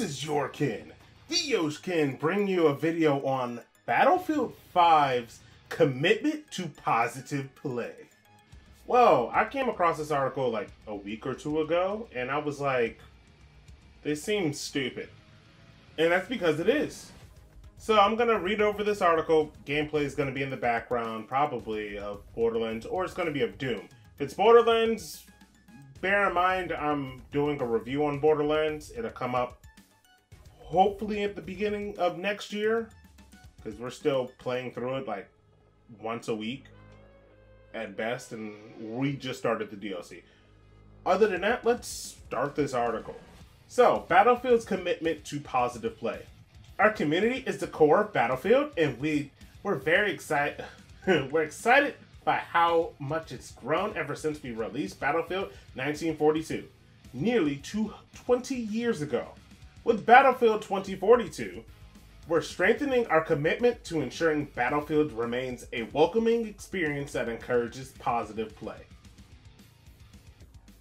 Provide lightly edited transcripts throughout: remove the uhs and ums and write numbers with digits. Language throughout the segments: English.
is Yorkin, the Yoshkin, bringing you a video on Battlefield 5's commitment to positive play. Well, I came across this article like a week or two ago, and I was like, this seems stupid. And that's because it is. So I'm going to read over this article. Gameplay is going to be in the background, probably of Borderlands, or it's going to be of Doom. If it's Borderlands, bear in mind I'm doing a review on Borderlands. It'll come up hopefully at the beginning of next year, because we're still playing through it like once a week at best, and we just started the DLC. Other than that, let's start this article. So, Battlefield's commitment to positive play. Our community is the core of Battlefield, and we're very excited. We're excited by how much it's grown ever since we released Battlefield 1942, nearly 20 years ago. With Battlefield 2042, we're strengthening our commitment to ensuring Battlefield remains a welcoming experience that encourages positive play.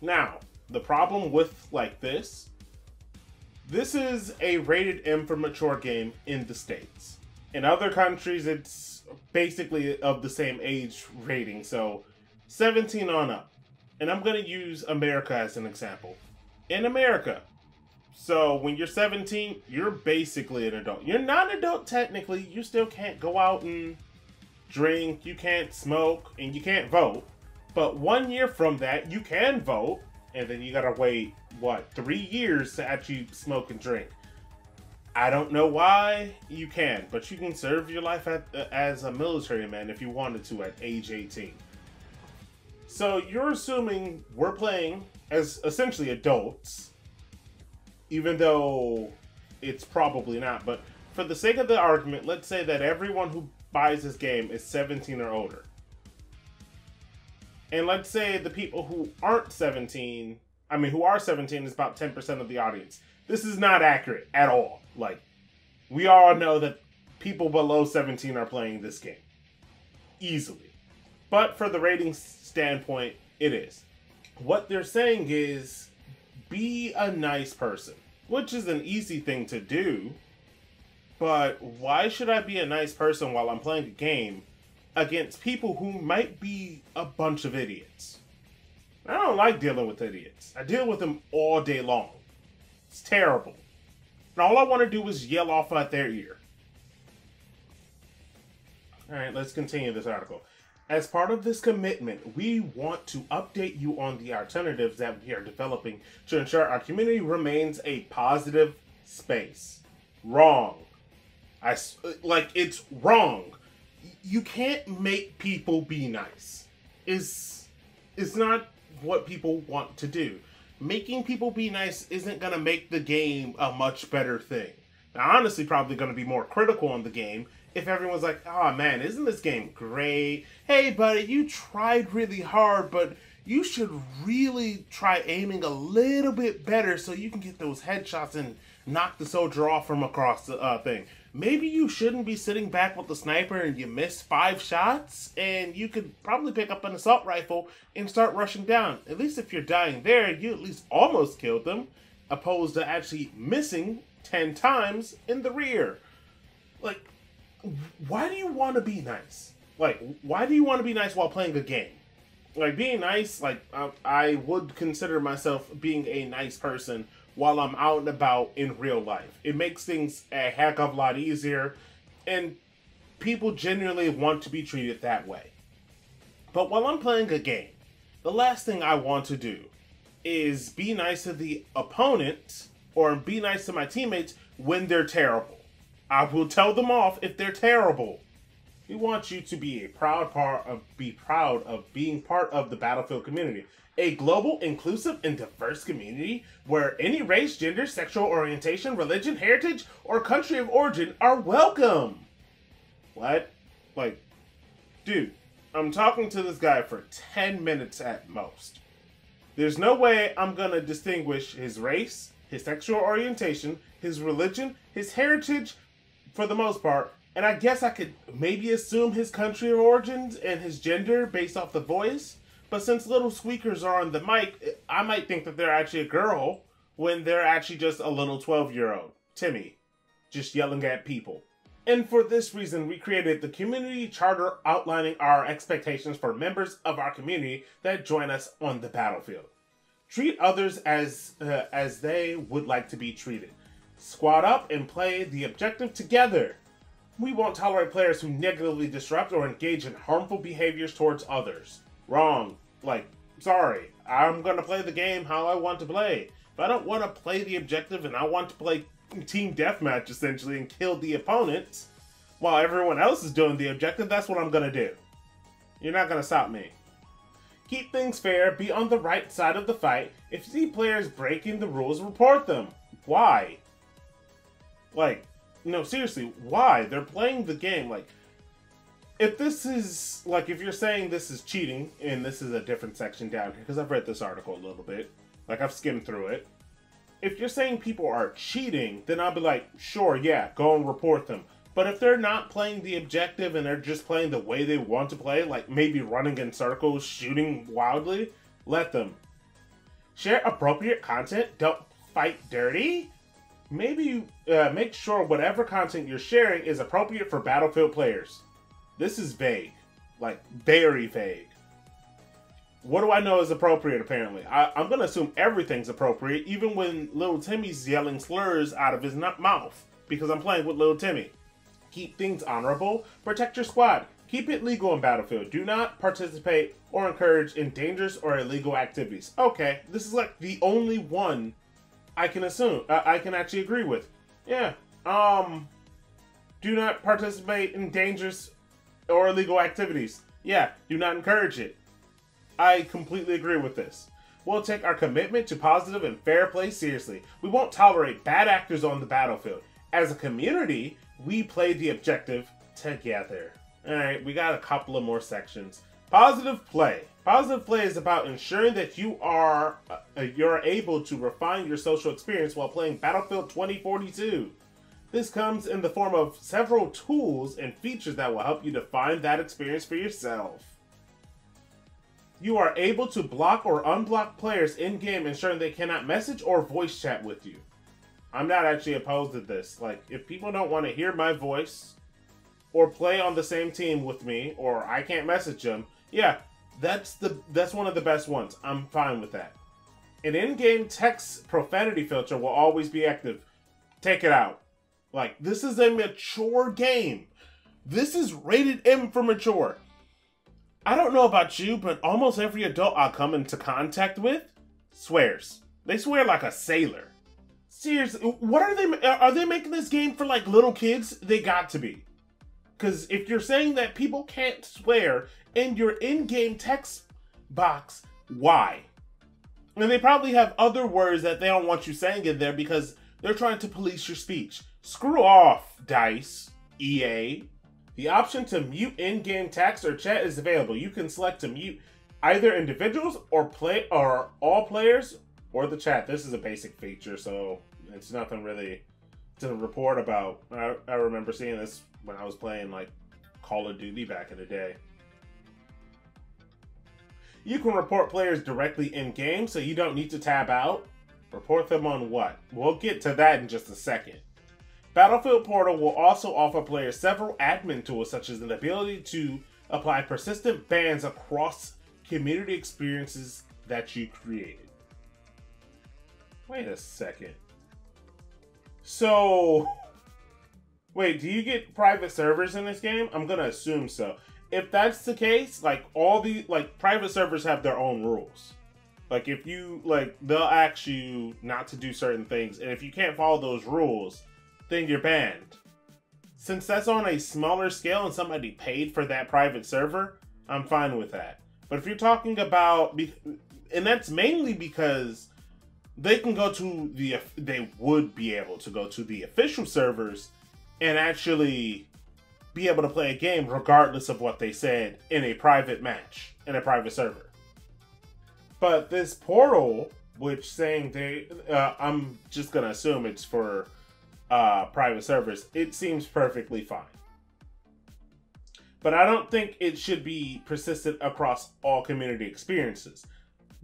Now, the problem with this is a rated M for mature game in the States. In other countries, it's basically of the same age rating, so 17 on up. And I'm going to use America as an example. In America, so when you're 17, you're basically an adult. You're not an adult technically. You still can't go out and drink, you can't smoke, and you can't vote. But 1 year from that, you can vote, and then you gotta wait, what, 3 years to actually smoke and drink. I don't know why you can, but you can serve your life as a military man if you wanted to at age 18. So you're assuming we're playing as essentially adults, even though it's probably not. But for the sake of the argument, let's say that everyone who buys this game is 17 or older. And let's say the people who aren't 17, who are 17 is about 10% of the audience. This is not accurate at all. Like, we all know that people below 17 are playing this game. Easily. But for the rating standpoint, it is. What they're saying is, be a nice person. Which is an easy thing to do. But why should I be a nice person while I'm playing a game against people who might be a bunch of idiots? I don't like dealing with idiots. I deal with them all day long. It's terrible. And all I want to do is yell off at their ear. Alright, let's continue this article. As part of this commitment, we want to update you on the alternatives that we are developing to ensure our community remains a positive space. Wrong. It's wrong. You can't make people be nice. It's not what people want to do. Making people be nice isn't going to make the game a much better thing. Now, honestly, probably going to be more critical on the game if everyone's like, oh man, isn't this game great? Hey buddy, you tried really hard, but you should really try aiming a little bit better so you can get those headshots and knock the soldier off from across the thing. Maybe you shouldn't be sitting back with the sniper and you miss 5 shots, and you could probably pick up an assault rifle and start rushing down. At least if you're dying there, you at least almost killed them, opposed to actually missing 10 times in the rear. Like, why do you want to be nice? Like, why do you want to be nice while playing a game? Like, being nice, I would consider myself being a nice person while I'm out and about in real life. It makes things a heck of a lot easier, and people genuinely want to be treated that way. But while I'm playing a game, the last thing I want to do is be nice to the opponent or be nice to my teammates when they're terrible. I will tell them off if they're terrible. We want you to be proud of being part of the Battlefield community. A global, inclusive, and diverse community where any race, gender, sexual orientation, religion, heritage, or country of origin are welcome. What? Like, dude, I'm talking to this guy for 10 minutes at most. There's no way I'm gonna distinguish his race, his sexual orientation, his religion, his heritage, for the most part, and I guess I could maybe assume his country of origins and his gender based off the voice, but since little squeakers are on the mic, I might think that they're actually a girl when they're actually just a little 12-year-old, Timmy, just yelling at people. And for this reason, we created the community charter outlining our expectations for members of our community that join us on the battlefield. Treat others as they would like to be treated. Squad up and play the objective together. We won't tolerate players who negatively disrupt or engage in harmful behaviors towards others. Wrong. Sorry. I'm going to play the game how I want to play. If I don't want to play the objective and I want to play team deathmatch essentially and kill the opponent while everyone else is doing the objective, that's what I'm going to do. You're not going to stop me. Keep things fair. Be on the right side of the fight. If you see players breaking the rules, report them. Why? No, seriously, why? They're playing the game. If this is, if you're saying this is cheating, and this is a different section down here, because I've read this article a little bit, I've skimmed through it. If you're saying people are cheating, then I'll be like, sure, yeah, go and report them. But if they're not playing the objective and they're just playing the way they want to play, maybe running in circles, shooting wildly, let them. Share appropriate content, don't fight dirty. Maybe make sure whatever content you're sharing is appropriate for Battlefield players. This is vague. Very vague. What do I know is appropriate, apparently? I'm going to assume everything's appropriate, even when little Timmy's yelling slurs out of his mouth, because I'm playing with little Timmy. Keep things honorable. Protect your squad. Keep it legal in Battlefield. Do not participate or encourage in dangerous or illegal activities. Okay, this is the only one I can assume, I can actually agree with. Yeah, do not participate in dangerous or illegal activities. Yeah, do not encourage it. I completely agree with this. We'll take our commitment to positive and fair play seriously. We won't tolerate bad actors on the battlefield. As a community, we play the objective together. Alright, we got a couple of more sections. Positive play. Positive play is about ensuring that you're able to refine your social experience while playing Battlefield 2042. This comes in the form of several tools and features that will help you define that experience for yourself. You are able to block or unblock players in-game, ensuring they cannot message or voice chat with you. I'm not actually opposed to this. If people don't want to hear my voice or play on the same team with me, or I can't message them, yeah, that's one of the best ones. I'm fine with that. An in-game text profanity filter will always be active. Take it out. This is a mature game. This is rated M for mature. I don't know about you, but almost every adult I'll come into contact with swears. They swear like a sailor. Seriously, what are they making this game for little kids? They got to be. Because if you're saying that people can't swear in your in-game text box, why? And they probably have other words that they don't want you saying in there because they're trying to police your speech. Screw off, DICE, EA. The option to mute in-game text or chat is available. You can select to mute either individuals or all players or the chat. This is a basic feature, so it's nothing really to report about. I remember seeing this when I was playing Call of Duty back in the day. You can report players directly in-game, so you don't need to tab out. Report them on what? We'll get to that in just a second. Battlefield Portal will also offer players several admin tools, such as the ability to apply persistent bans across community experiences that you created. Wait a second. So, wait, do you get private servers in this game? I'm gonna assume so. If that's the case, all the private servers have their own rules. If you they'll ask you not to do certain things, and if you can't follow those rules, then you're banned. Since that's on a smaller scale and somebody paid for that private server, I'm fine with that. But if you're talking about, and that's mainly because they would be able to go to the official servers and actually be able to play a game regardless of what they said in a private match, in a private server. But this portal, which saying I'm just gonna assume it's for private servers, it seems perfectly fine. But I don't think it should be persistent across all community experiences.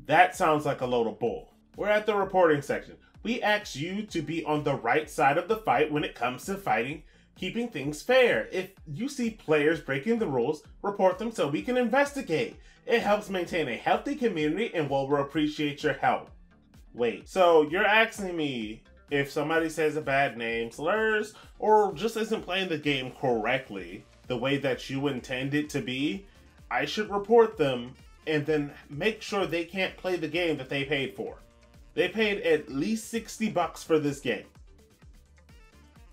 That sounds like a load of bull. We're at the reporting section. We ask you to be on the right side of the fight when it comes to fighting, keeping things fair. If you see players breaking the rules, report them so we can investigate. It helps maintain a healthy community and we'll appreciate your help. Wait, so you're asking me if somebody says a bad name, slurs, or just isn't playing the game correctly, the way that you intend it to be, I should report them and then make sure they can't play the game that they paid for. They paid at least $60 for this game.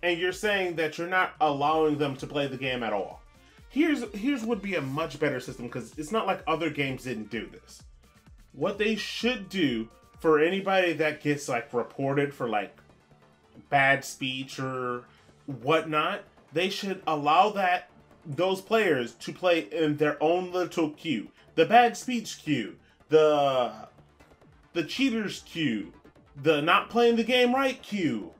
And you're saying that you're not allowing them to play the game at all. Here's would be a much better system, because it's not like other games didn't do this. What they should do for anybody that gets like reported for like bad speech or whatnot, they should allow those players to play in their own little queue. The bad speech queue, the cheaters queue, the not playing the game right queue.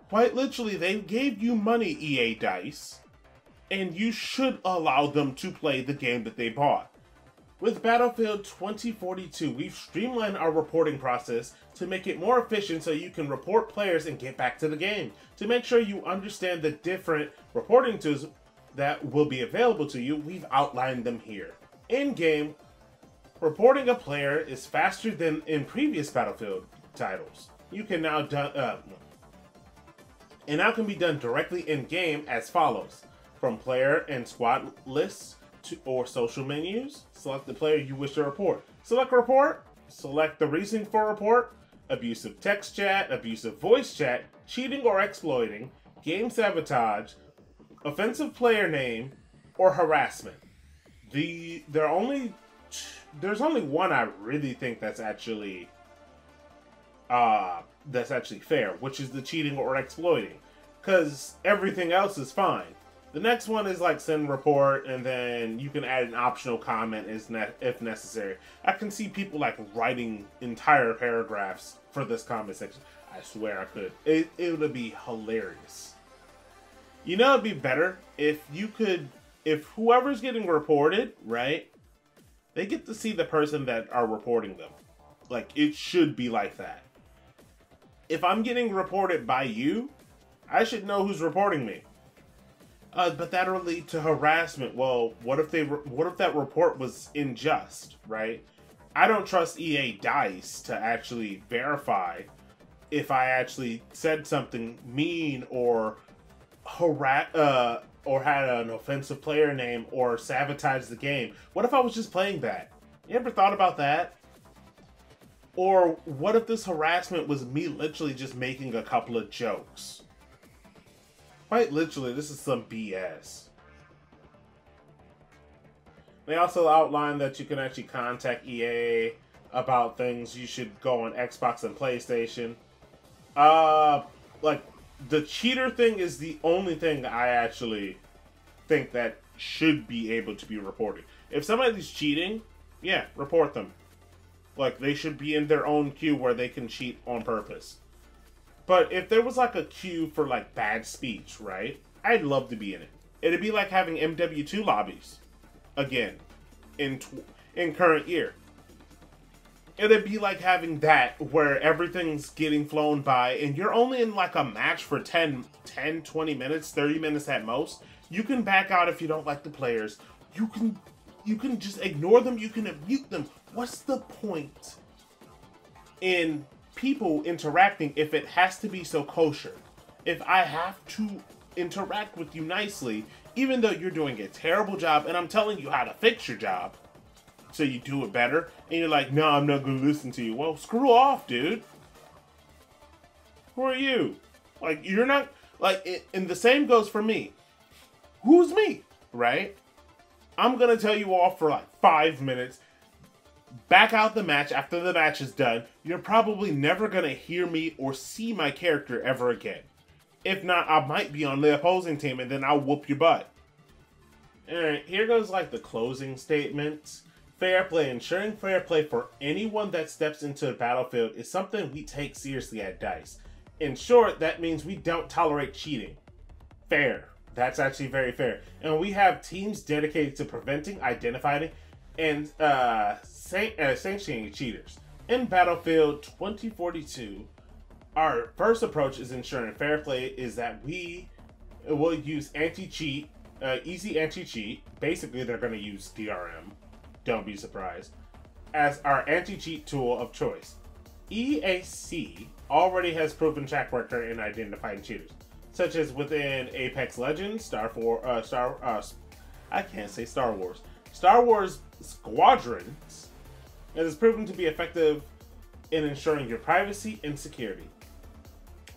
Quite literally, they gave you money, EA DICE, and you should allow them to play the game that they bought. With Battlefield 2042, we've streamlined our reporting process to make it more efficient so you can report players and get back to the game. To make sure you understand the different reporting tools that will be available to you, we've outlined them here. In-game, reporting a player is faster than in previous Battlefield titles. You can now can be done directly in-game as follows. From player and squad lists or social menus, select the player you wish to report. Select report, select the reason for report, abusive text chat, abusive voice chat, cheating or exploiting, game sabotage, offensive player name, or harassment. There's only one I really think that's actually fair, which is the cheating or exploiting, because everything else is fine. The next one is like send report, and then you can add an optional comment if necessary. I can see people like writing entire paragraphs for this comment section. I swear I could. It would be hilarious. You know, it'd be better if whoever's getting reported, right, they get to see the person that are reporting them. Like, it should be like that. If I'm getting reported by you, I should know who's reporting me. But that'll lead to harassment. Well, what if that report was unjust, right? I don't trust EA DICE to actually verify if I actually said something mean or or had an offensive player name or sabotaged the game. What if I was just playing that? You ever thought about that? Or what if this harassment was me literally just making a couple of jokes? Quite literally, this is some BS. They also outlined that you can actually contact EA about things. You should go on Xbox and PlayStation. Like, the cheater thing is the only thing I actually think that should be able to be reported. If somebody's cheating, yeah, report them. Like, they should be in their own queue where they can cheat on purpose. But if there was like a queue for like bad speech, right? I'd love to be in it. It'd be like having MW2 lobbies again in current year. It'd be like having that where everything's getting flown by and you're only in like a match for 10, 20 minutes, 30 minutes at most. You can back out if you don't like the players. You can just ignore them. You can mute them. What's the point in people interacting if it has to be so kosher? If I have to interact with you nicely, even though you're doing a terrible job and I'm telling you how to fix your job so you do it better, and you're like, no, I'm not going to listen to you. Well, screw off, dude. Who are you? Like, you're not, like, and the same goes for me. Who's me, right? I'm going to tell you off for like 5 minutes, back out the match after the match is done. You're probably never going to hear me or see my character ever again. If not, I might be on the opposing team and then I'll whoop your butt. Alright, here goes like the closing statements. Fair play. Ensuring fair play for anyone that steps into a battlefield is something we take seriously at DICE. In short, that means we don't tolerate cheating. Fair. That's actually very fair. And we have teams dedicated to preventing, identifying, and sanctioning cheaters. In Battlefield 2042, Our first approach is ensuring fair play is that we will use anti-cheat, easy anti-cheat. Basically, they're going to use DRM. Don't be surprised. As our anti-cheat tool of choice. EAC already has proven track record in identifying cheaters, such as within Apex Legends, Star Wars Squadrons. It has proven to be effective in ensuring your privacy and security.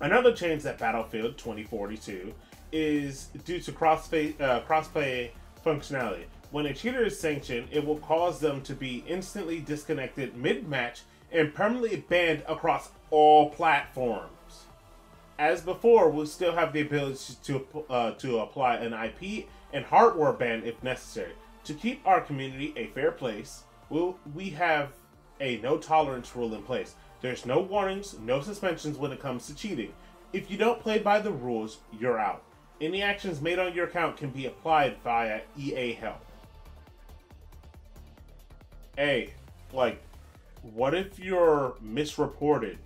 Another change that Battlefield 2042 is due to crossplay functionality. When a cheater is sanctioned, it will cause them to be instantly disconnected mid-match and permanently banned across all platforms. As before, we'll still have the ability to apply an IP and hardware ban if necessary. To keep our community a fair place, we have a no-tolerance rule in place. There's no warnings, no suspensions when it comes to cheating. If you don't play by the rules, you're out. Any actions made on your account can be applied via EA Help. Hey, like, what if you're misreported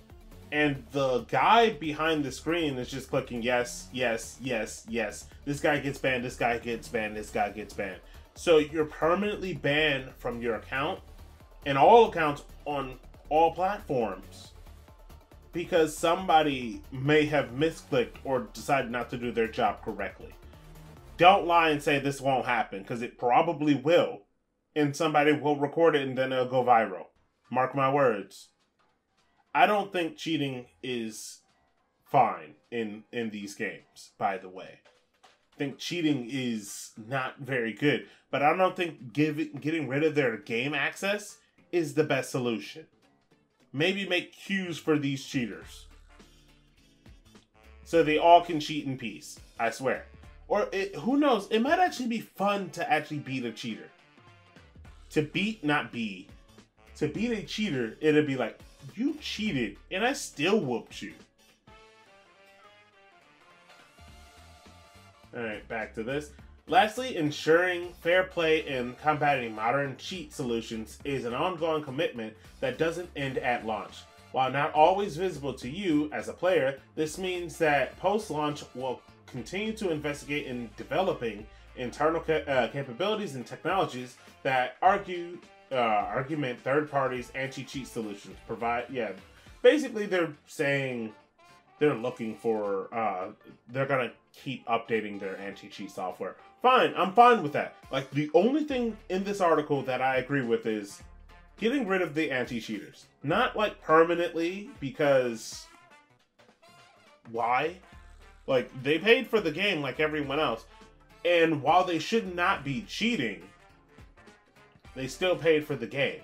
and the guy behind the screen is just clicking yes, yes, yes, yes. This guy gets banned, this guy gets banned, this guy gets banned. So you're permanently banned from your account and all accounts on all platforms because somebody may have misclicked or decided not to do their job correctly. Don't lie and say this won't happen, because it probably will. And somebody will record it and then it'll go viral. Mark my words. I don't think cheating is fine in these games, by the way. I think cheating is not very good. But I don't think getting rid of their game access is the best solution. Maybe make queues for these cheaters, so they all can cheat in peace. I swear. Or who knows? It might actually be fun to actually beat a cheater. To beat a cheater, it'll be like, you cheated and I still whooped you. Alright, back to this. Lastly, ensuring fair play and combating modern cheat solutions is an ongoing commitment that doesn't end at launch. While not always visible to you as a player, this means that post-launch we'll continue to investigate in developing internal capabilities and technologies that argument third parties anti-cheat solutions provide. Yeah, basically they're saying they're looking for, they're gonna keep updating their anti-cheat software. Fine, I'm fine with that. Like, the only thing in this article that I agree with is getting rid of the anti-cheaters. Not like permanently, because why? Like, they paid for the game like everyone else. And while they should not be cheating, they still paid for the game.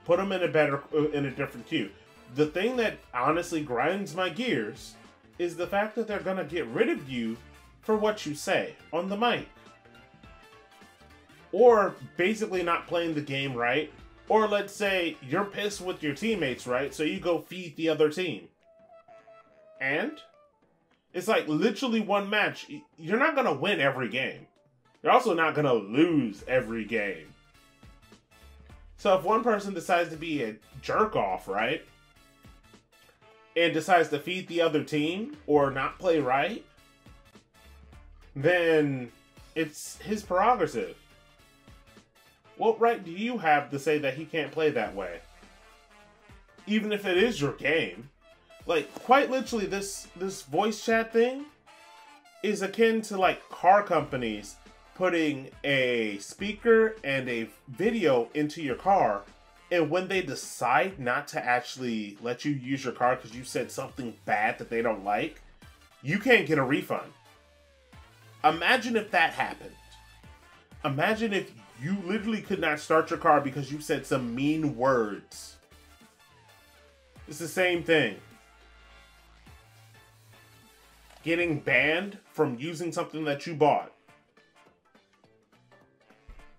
Put them in a different queue. The thing that honestly grinds my gears is the fact that they're gonna get rid of you for what you say on the mic. Or basically not playing the game right. Or let's say you're pissed with your teammates, right? So you go feed the other team. And it's like literally one match. You're not gonna win every game. You're also not gonna lose every game. So if one person decides to be a jerk off, right? And decides to feed the other team or not play right, then it's his prerogative. What right do you have to say that he can't play that way? Even if it is your game. Like, quite literally, this voice chat thing is akin to, like, car companies putting a speaker and a video into your car, and when they decide not to actually let you use your car because you said something bad that they don't like, you can't get a refund. Imagine if that happened. Imagine if you literally could not start your car because you said some mean words. It's the same thing. Getting banned from using something that you bought.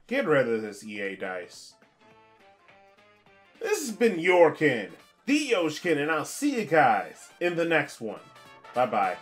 Get rid of this EA Dice. This has been your Ken, the Yoshkin, and I'll see you guys in the next one. Bye-bye.